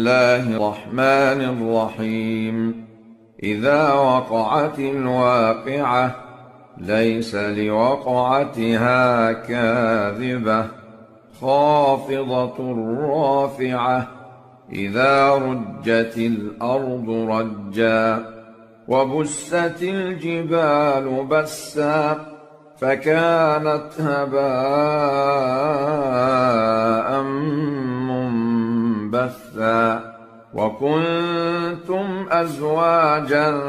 الله الرحمن الرحيم. إذا وقعت الواقعة ليس لوقعتها كاذبة خافضة رافعة. إذا رجت الأرض رجا وبست الجبال بسا فكانت هباء منبثا. وكنتم أزواجا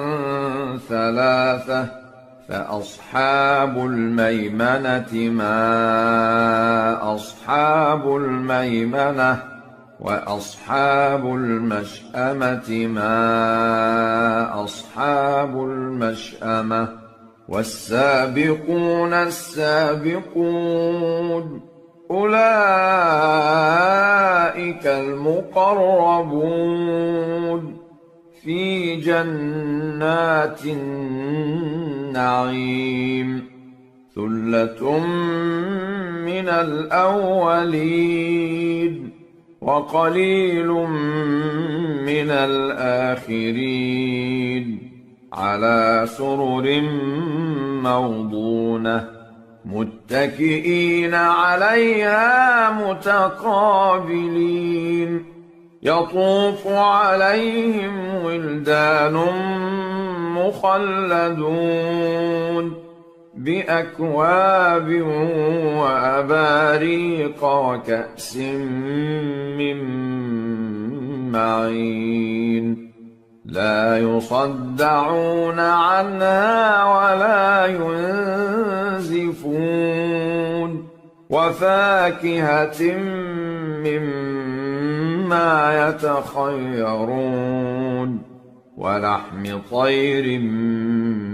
ثلاثة فأصحاب الميمنة ما أصحاب الميمنة وأصحاب المشأمة ما أصحاب المشأمة. والسابقون السابقون أولئك المقربون في جنات النعيم. ثلة من الأولين وقليل من الآخرين. على سرر موضونة متكئين عليها متقابلين. يطوف عليهم ولدان مخلدون بأكواب وأباريق وكأس من معين. لا يصدعون عنها ولا ينزفون. وفاكهة مما يتخيرون ولحم طير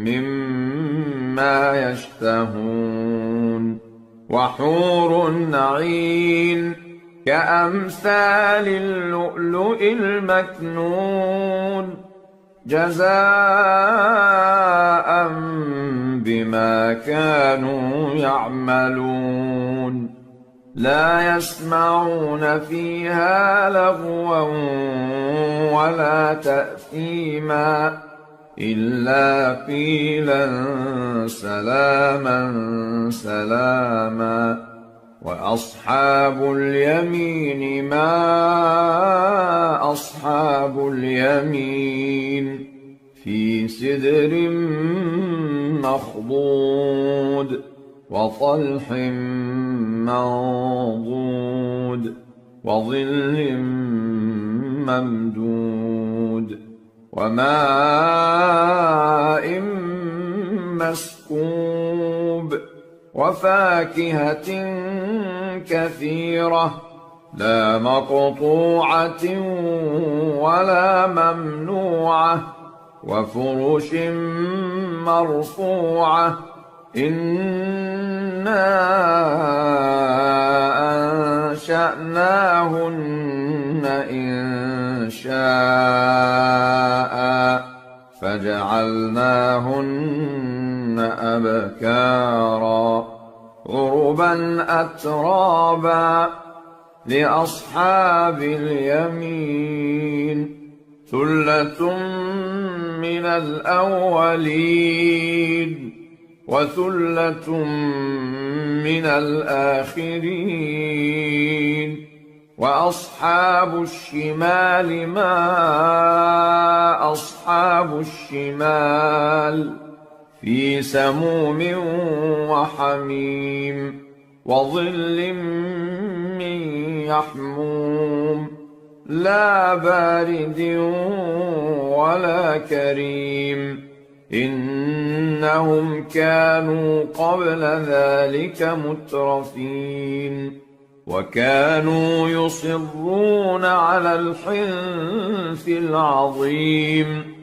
مما يشتهون. وحور عين كأمثال اللؤلؤ المكنون جزاء بما كانوا يعملون. لا يسمعون فيها لغوا ولا تأثيما إلا قيلا سلاما سلاما. وأصحاب اليمين ما أصحاب اليمين في سدر مخضود وطلح منضود وظل ممدود وماء مسكوب وفاكهة كثيرة لا مقطوعة ولا ممنوعة وفرش مرفوعة. إنا أنشأناهن إنشاء فجعلناهن أبكارا عربا أترابا لأصحاب اليمين. ثلة من الأولين وثلة من الآخرين. وأصحاب الشمال ما أصحاب الشمال في سموم وحميم وظل من يحموم لا بارد ولا كريم. إنهم كانوا قبل ذلك مترفين وكانوا يصرون على الحنث العظيم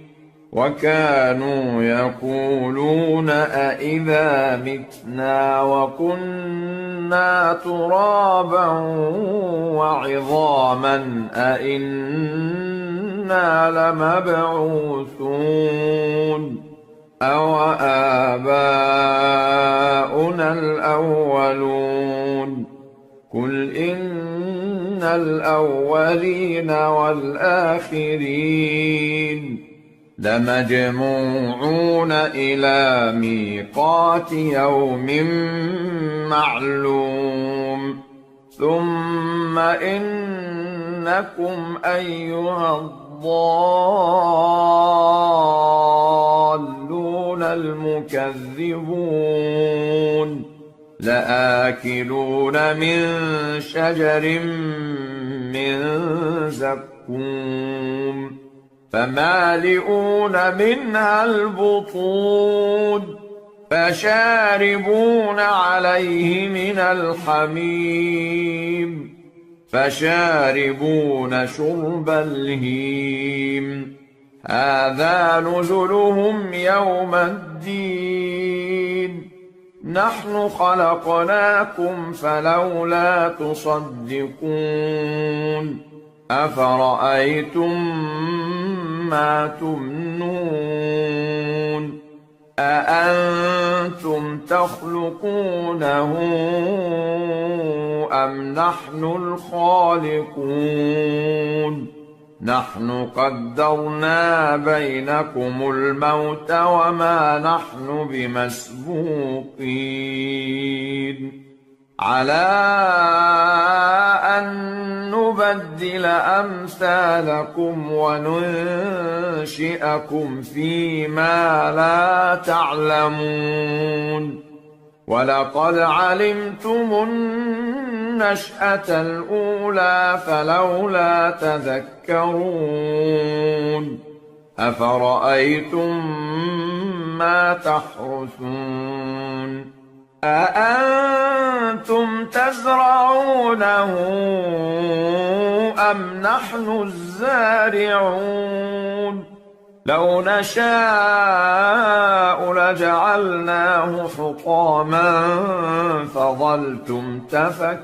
وكانوا يقولون أإذا متنا وكنا ترابا وعظاما أإنا لمبعوثون أو آباؤنا الأولون. قل إن الأولين والآخرين لمجموعون إلى ميقات يوم معلوم ثم إنكم أيها الضالون المكذبون لآكلون من شجر من زقوم فمالئون منها البطون فشاربون عليه من الحميم فشاربون شرب الهيم هذا نزلهم يوم الدين نحن خلقناكم فلولا تصدقون أفرأيتم ما تمنون أأنتم تخلقونه أم نحن الخالقون نحن قدرنا بينكم الموت وما نحن بمسبوقين على أن نبدل أمثالكم وننشئكم فيما لا تعلمون ولقد علمتم النشأة الأولى فلولا تذكرون أفرأيتم ما تحرثون أأنتم تزرعونه أم نحن الزارعون لو نشاء لجعلناه حطاما فظلتم تفكهون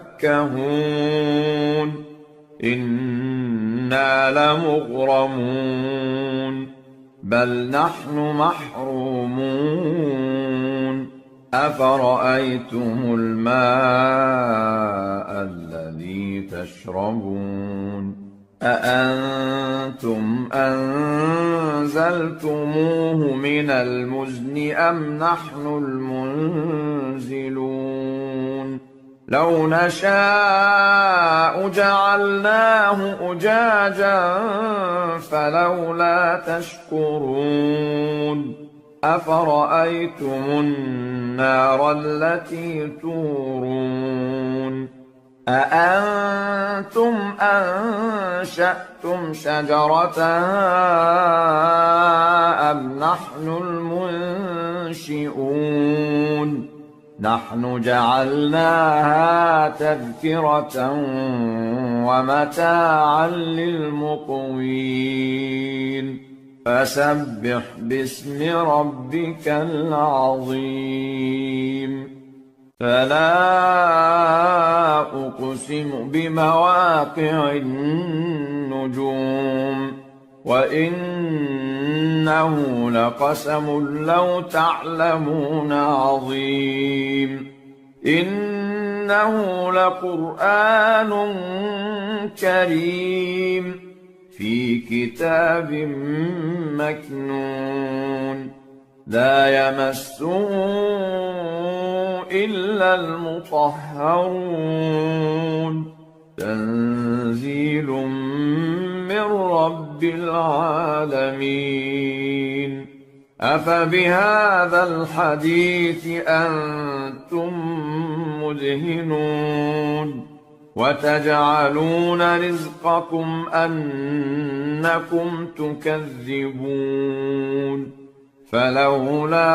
إنا لمغرمون بل نحن محرومون أفرأيتم الماء الذي تشربون أأنتم أنزلتموه من المزن أم نحن المنزلون لو نشاء جعلناه أجاجا فلولا تشكرون أفرأيتم النار التي تورون أأنتم أنشأتم شجرتها أم نحن المنشئون نحن جعلناها تذكرة ومتاعا للمقوين فسبح باسم ربك العظيم فلا أقسم بمواقع النجوم وإنه لقسم لو تعلمون عظيم إنه لقرآن كريم في كتاب مكنون لا يمسه إلا المطهرون تنزيل من رب العالمين أفبهذا الحديث أنتم مدهنون وتجعلون رزقكم أنكم تكذبون فلولا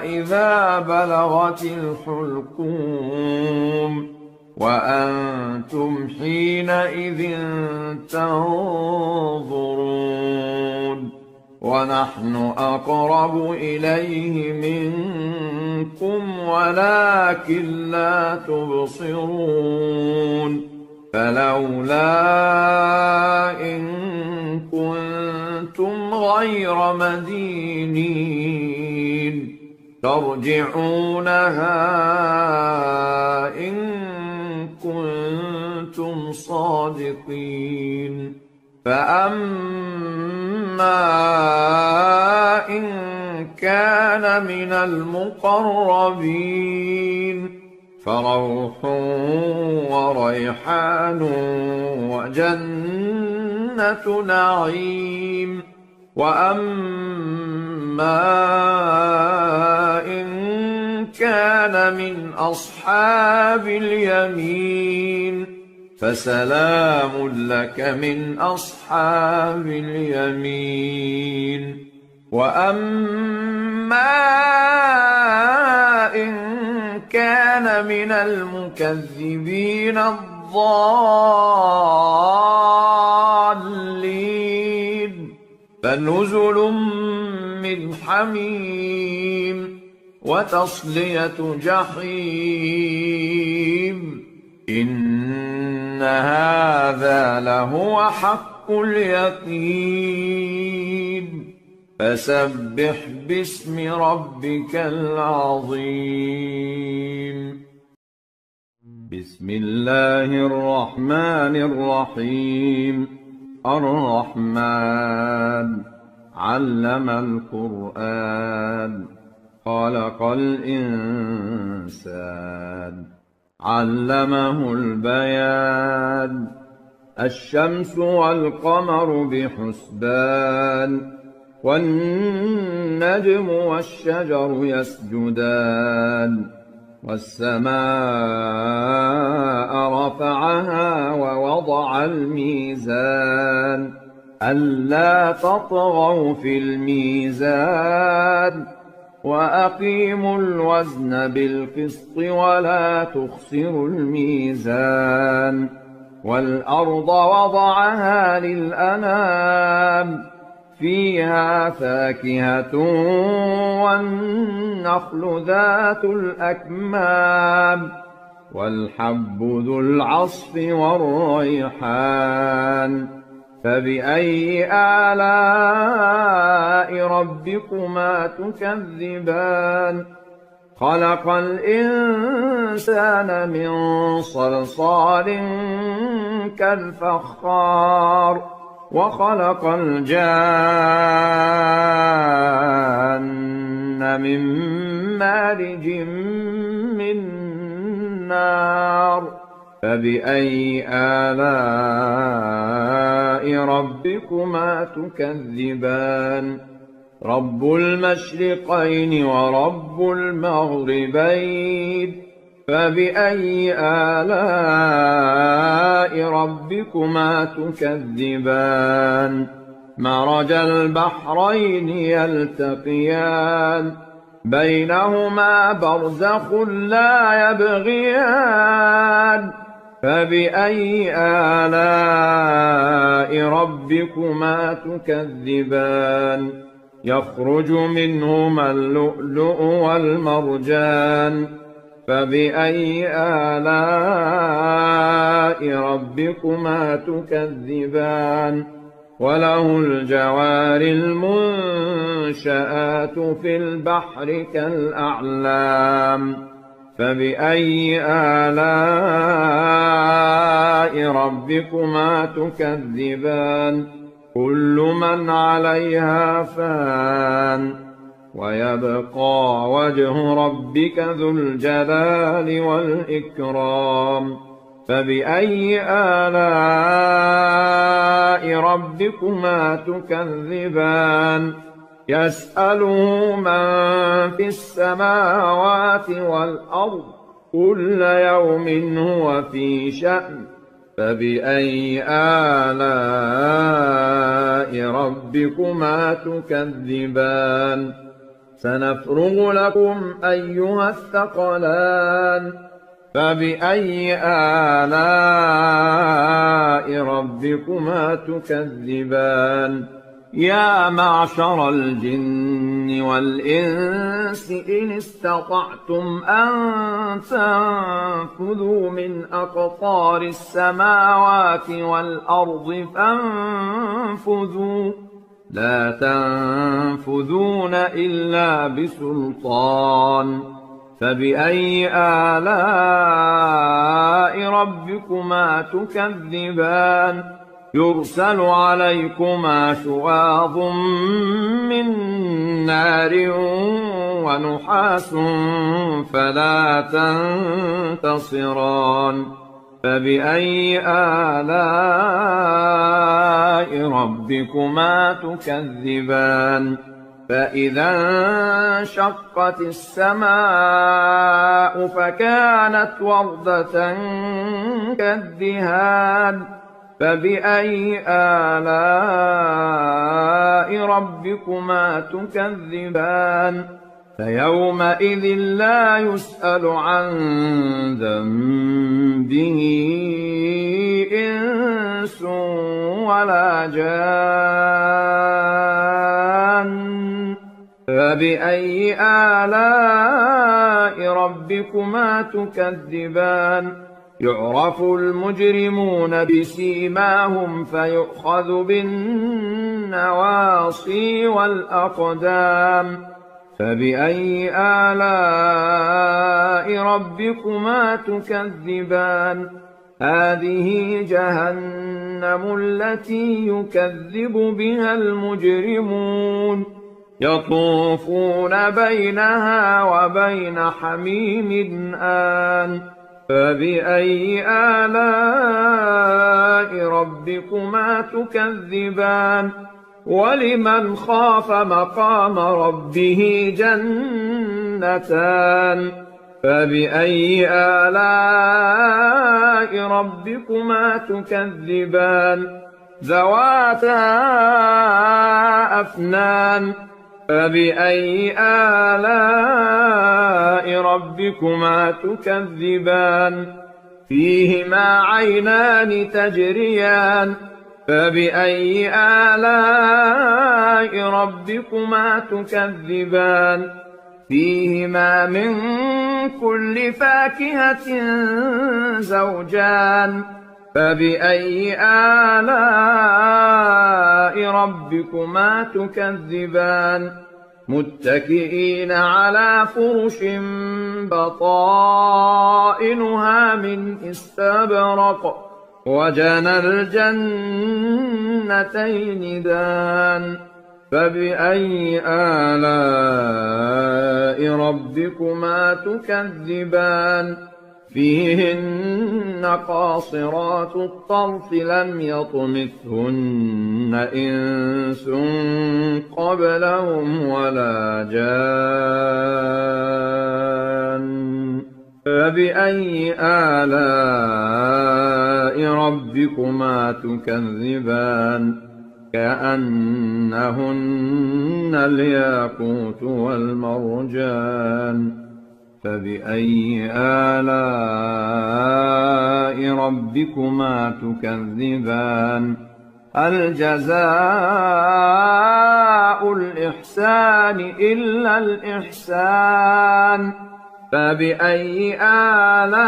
إذا بلغت الحلقوم وأنتم حينئذ تنظرون ونحن أقرب إليه منكم ولكن لا تبصرون فلولا إن كنتم غير مدينين ترجعونها إن كنتم الصادقين فأما إن كان من المقربين فروح وريحان وجنة نعيم وأما إن كان من أصحاب اليمين فسلام لك من أصحاب اليمين وأما إن كان من المكذبين الضالين فنزل من حميم وتصلية جحيم إن هذا لهو حق اليقين فسبح باسم ربك العظيم بسم الله الرحمن الرحيم الرحمن علم القرآن خلق الإنسان علمه البيان الشمس والقمر بحسبان والنجم والشجر يسجدان والسماء رفعها ووضع الميزان ألا تطغوا في الميزان وأقيموا الوزن بالقسط ولا تخسروا الميزان والأرض وضعها للأنام فيها فاكهة والنخل ذات الأكمام والحب ذو العصف والريحان فبأي آلاء ربكما تكذبان خلق الإنسان من صلصال كالفخار وخلق الجان من مارج من نار فبأي آلاء ربكما تكذبان رب المشرقين ورب المغربين فبأي آلاء ربكما تكذبان مرج البحرين يلتقيان بينهما برزخ لا يبغيان فبأي آلاء ربكما تكذبان يخرج منهما اللؤلؤ والمرجان فبأي آلاء ربكما تكذبان وله الجوار المنشآت في البحر كالأعلام فبأي آلاء ربكما تكذبان كل من عليها فان ويبقى وجه ربك ذو الجلال والإكرام فبأي آلاء ربكما تكذبان يسأله من في السماوات والأرض كل يوم هو في شأن فبأي آلاء ربكما تكذبان سنفرغ لكم أيها الثقلان فبأي آلاء ربكما تكذبان يا معشر الجن والإنس إن استطعتم أن تنفذوا من أقطار السماوات والأرض فانفذوا لا تنفذون إلا بسلطان فبأي آلاء ربكما تكذبان يرسل عليكما شواظ من نار ونحاس فلا تنتصران فبأي آلاء ربكما تكذبان فإذا انشقت السماء فكانت وردة كالدهان فبأي آلاء ربكما تكذبان فيومئذ لا يسأل عن ذنبه إنس ولا جان فبأي آلاء ربكما تكذبان يعرف المجرمون بسيماهم فيؤخذ بالنواصي والأقدام فبأي آلاء ربكما تكذبان هذه جهنم التي يكذب بها المجرمون يطوفون بينها وبين حميم آن فبأي آلاء ربكما تكذبان ولمن خاف مقام ربه جنتان فبأي آلاء ربكما تكذبان ذواتا أفنان فبأي آلاء ربكما تكذبان فيهما عينان تجريان فبأي آلاء ربكما تكذبان فيهما من كل فاكهة زوجان فبأي آلاء ربكما تكذبان متكئين على فرش بطائنها من استبرق وجنى الجنتين دان فبأي آلاء ربكما تكذبان فيهن قاصرات الطرف لم يطمثهن إنس قبلهم ولا جان فبأي آلاء ربكما تكذبان كأنهن الياقوت والمرجان فبأي آلاء ربكما تكذبان هل جزاء الإحسان إلا الإحسان فبأي آلاء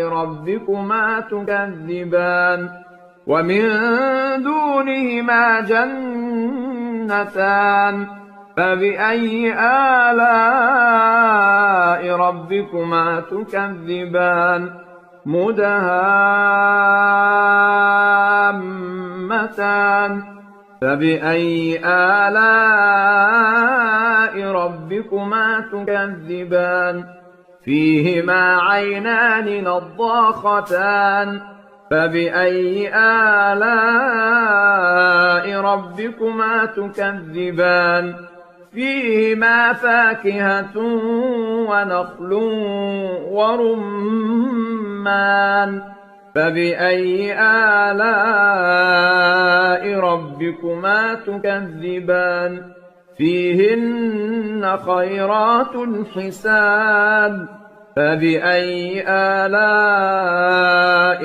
ربكما تكذبان ومن دونهما جنتان فبأي آلاء ربكما تكذبان مدهامتان فبأي آلاء ربكما تكذبان فيهما عينان نضاختان فبأي آلاء ربكما تكذبان فيهما فاكهة ونخل ورمان فبأي آلاء ربكما تكذبان فيهن خيرات حسان فبأي آلاء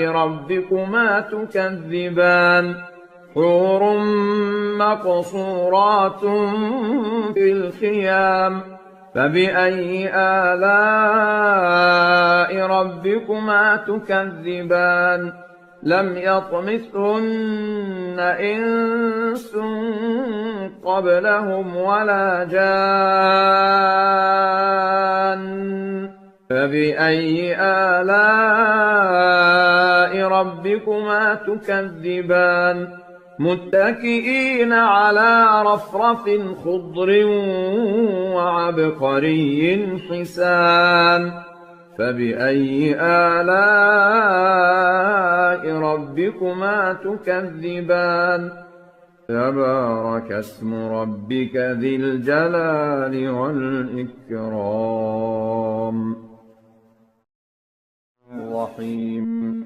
ربكما تكذبان حور مقصورات في الخيام فبأي آلاء ربكما تكذبان لم يطمثهن إنس قبلهم ولا جان فبأي آلاء ربكما تكذبان متكئين على رفرف خضر وعبقري حسان فبأي آلاء ربكما تكذبان تبارك اسم ربك ذي الجلال والإكرام الرحيم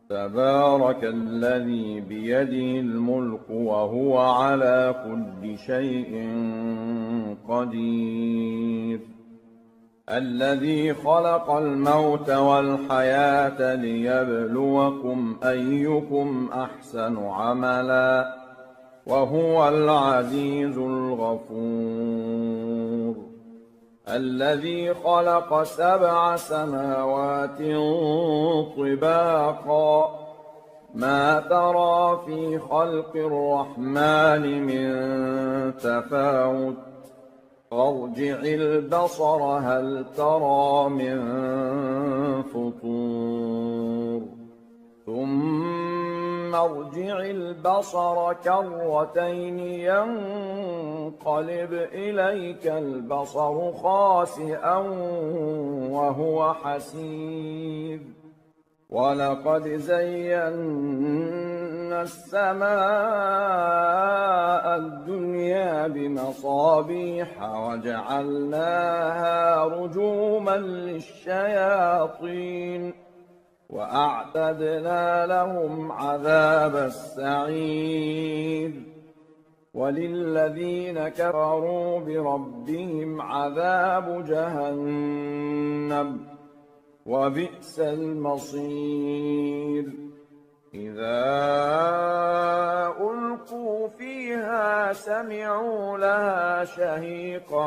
تبارك الذي بيده الملك وهو على كل شيء قدير الذي خلق الموت والحياة ليبلوكم أيكم أحسن عملا وهو العزيز الغفور الذي خلق 7 سماوات طباقا ما ترى في خلق الرحمن من تفاوت فارجع البصر هل ترى من فطور ثم ارجع البصر كرتين ينقلب إليك البصر خاسئا وهو حسير ولقد زينا السماء الدنيا بمصابيح وجعلناها رجوما للشياطين وأعتدنا لهم عذاب السعير وللذين كفروا بربهم عذاب جهنم وبئس المصير إذا ألقوا فيها سمعوا لها شهيقا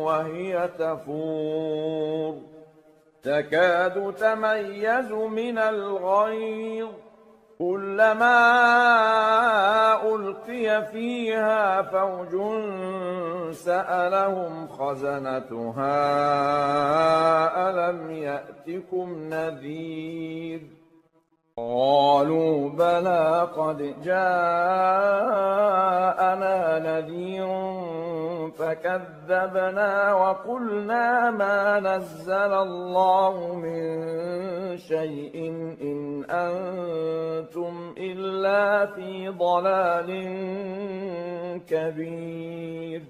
وهي تفور تكاد تميز من الغيظ كلما ألقي فيها فوج سألهم خزنتها ألم يأتكم نذير قالوا بلى قد جاءنا نذير فكذبنا وقلنا ما نزل الله من شيء إن أنتم إلا في ضلال كبير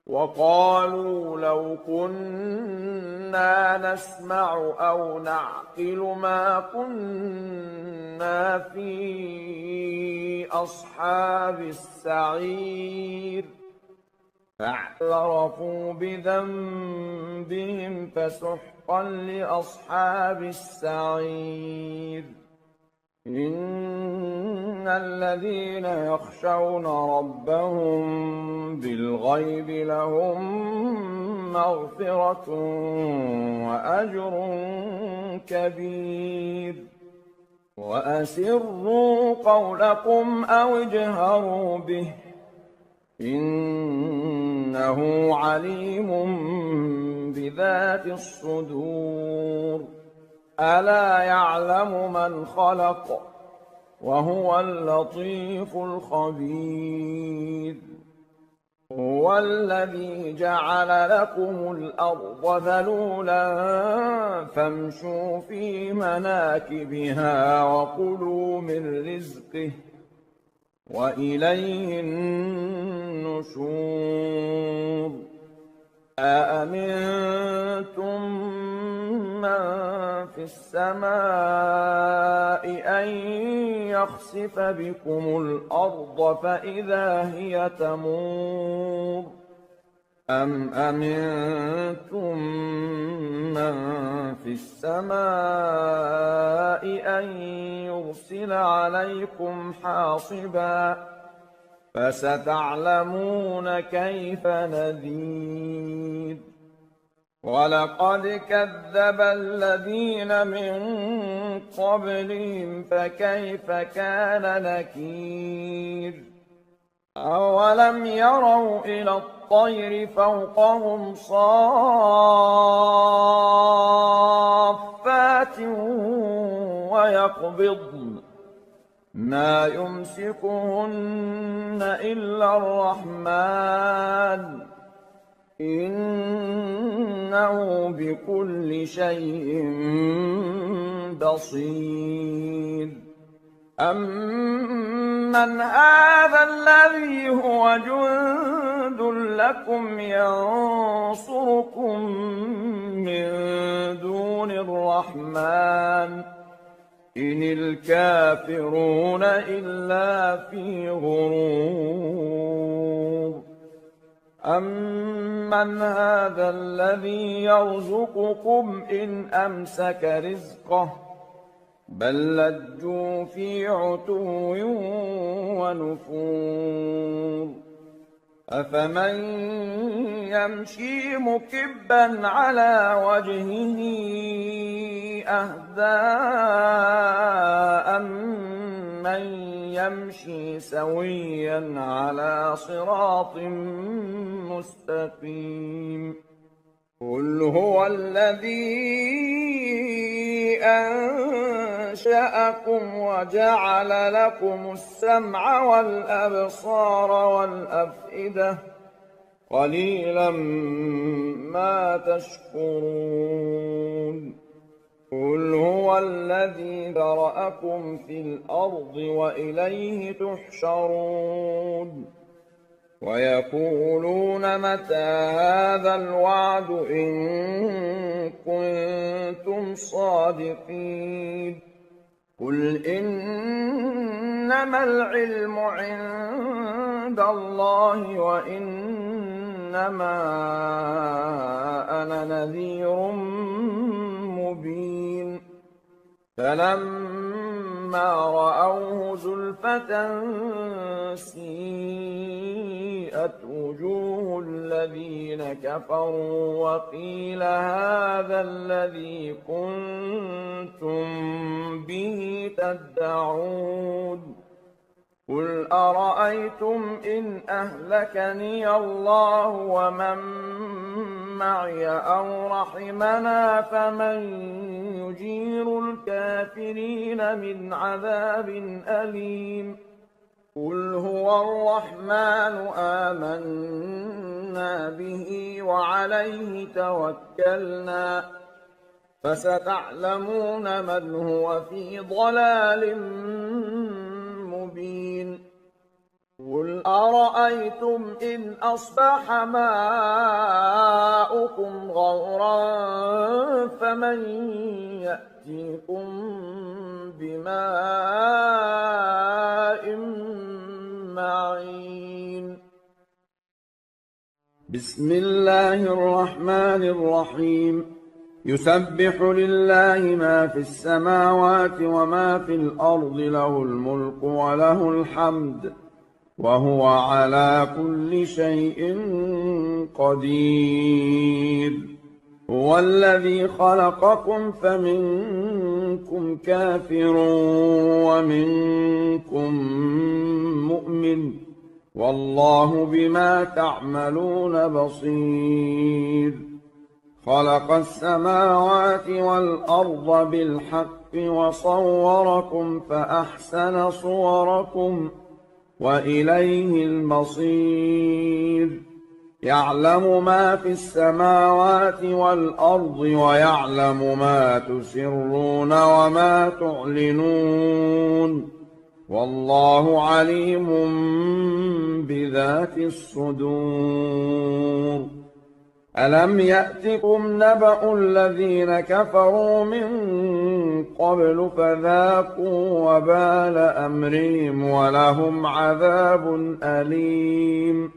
وقالوا لو كنا نسمع أو نعقل ما كنا في أصحاب السعير فاعترفوا بذنبهم فسحقا لأصحاب السعير إن الذين يخشون ربهم بالغيب لهم مغفرة وأجر كبير وأسروا قولكم أو اجهروا به إنه عليم بذات الصدور ألا يعلم من خلق وهو اللطيف الخبير هو الذي جعل لكم الأرض ذلولا فامشوا في مناكبها وكلوا من رزقه وإليه النشور أأمنتم من في السماء أن يخسف بكم الأرض فإذا هي تمور أم أمنتم من في السماء أن يرسل عليكم حاصبا فستعلمون كيف نذير ولقد كذب الذين من قبلهم فكيف كان نكير أولم يروا إلى الطير فوقهم صافات ويقبضن ما يمسكهن إلا الرحمن إنه بكل شيء بصير أمن هذا الذي هو جند لكم ينصركم من دون الرحمن إن الكافرون إلا في غرور أمن هذا الذي يرزقكم إن أمسك رزقه بل لجوا في عتو ونفور أفمن يمشي مكبا على وجهه أهدى أمن يمشي سويا على صراط مستقيم قل هو الذي أنشأكم وجعل لكم السمع والأبصار والأفئدة قليلا ما تشكرون قل هو الذي ذرأكم في الأرض وإليه تحشرون ويقولون متى هذا الوعد إن كنتم صادقين قل إنما العلم عند الله وإنما أنا نذير مبين فلما رأوه زلفة سيئت وجوه الذين كفروا وقيل هذا الذي كنتم به تدعون قل أرأيتم إن أهلكني الله ومن معي أو رحمنا فمن يجير الكافرين من عذاب أليم قل هو الرحمن آمنا به وعليه توكلنا فستعلمون من هو في ضلال مبين قل أرأيتم إن أصبح ماؤكم غورا فمن يأتيكم بماء معين بسم الله الرحمن الرحيم يسبح لله ما في السماوات وما في الأرض له الملك وله الحمد وهو على كل شيء قدير هو الذي خلقكم فمنكم كافر ومنكم مؤمن والله بما تعملون بصير خلق السماوات والأرض بالحق وصوركم فأحسن صوركم وإليه المصير يعلم ما في السماوات والأرض ويعلم ما تسرون وما تعلنون والله عليم بذات الصدور ألم يأتكم نبأ الذين كفروا من قبل فذاقوا وبال أمرهم ولهم عذاب أليم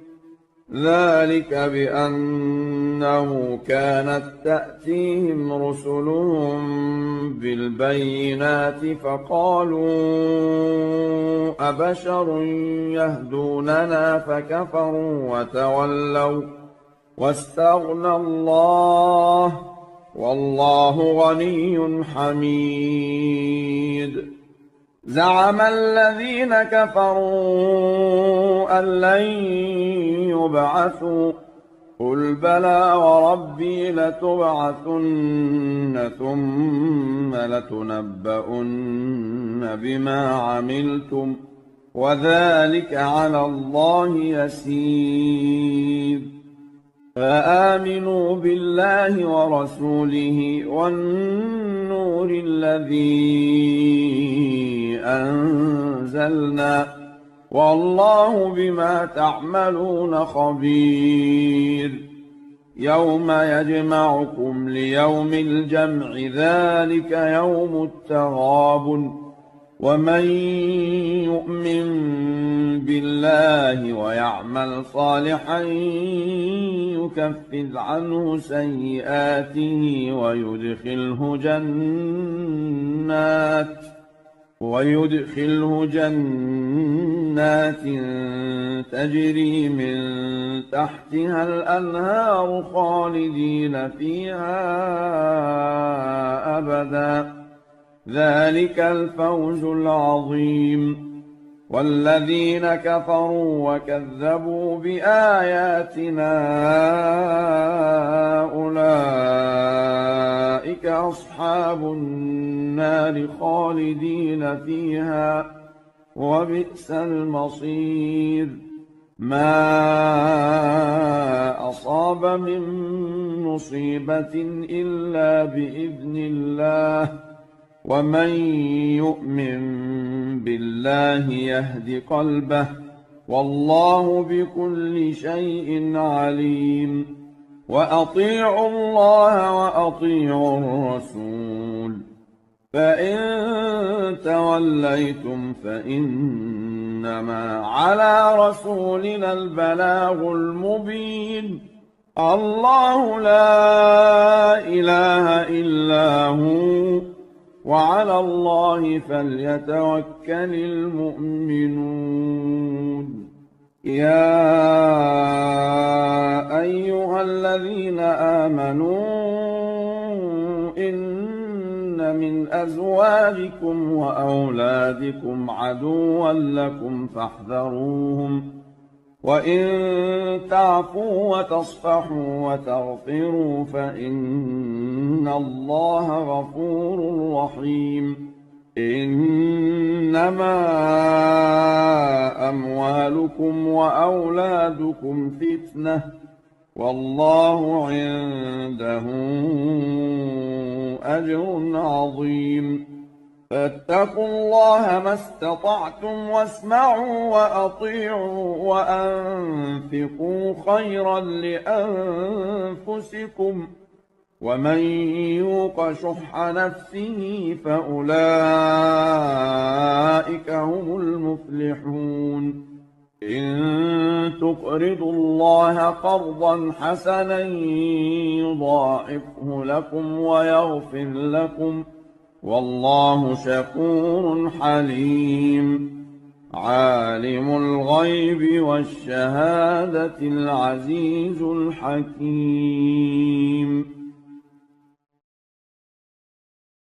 ذلك بأنه كانت تأتيهم رسلهم بالبينات فقالوا أبشر يهدوننا فكفروا وتولوا واستغنى الله والله غني حميد. زعم الذين كفروا أن لن يبعثوا قل بلى وربي لتبعثن ثم لتنبؤن بما عملتم وذلك على الله يسير. فآمنوا بالله ورسوله والنور الذي أنزلنا والله بما تعملون خبير. يوم يجمعكم ليوم الجمع ذلك يوم التغابن. ومن يؤمن بالله ويعمل صالحا يكفر عنه سيئاته ويدخله جنات تجري من تحتها الأنهار خالدين فيها أبدا ذلك الفوز العظيم. والذين كفروا وكذبوا بآياتنا أولئك أصحاب النار خالدين فيها وبئس المصير. ما أصاب من مصيبة إلا بإذن الله ومن يؤمن بالله يهد قلبه والله بكل شيء عليم. وأطيعوا الله وأطيعوا الرسول فإن توليتم فإنما على رسولنا البلاغ المبين. الله لا إله إلا هو وعلى الله فليتوكل المؤمنون. يا أيها الذين آمنوا إن من أزواجكم وأولادكم عدوا لكم فاحذروهم وإن تعفوا وتصفحوا وتغفروا فإن الله غفور رحيم. إنما أموالكم وأولادكم فتنة والله عنده أجر عظيم. فاتقوا الله ما استطعتم واسمعوا وأطيعوا وأنفقوا خيرا لأنفسكم ومن يوق شح نفسه فأولئك هم المفلحون. إن تقرضوا الله قرضا حسنا يضاعفه لكم ويغفر لكم والله شكور حليم. عالم الغيب والشهادة العزيز الحكيم.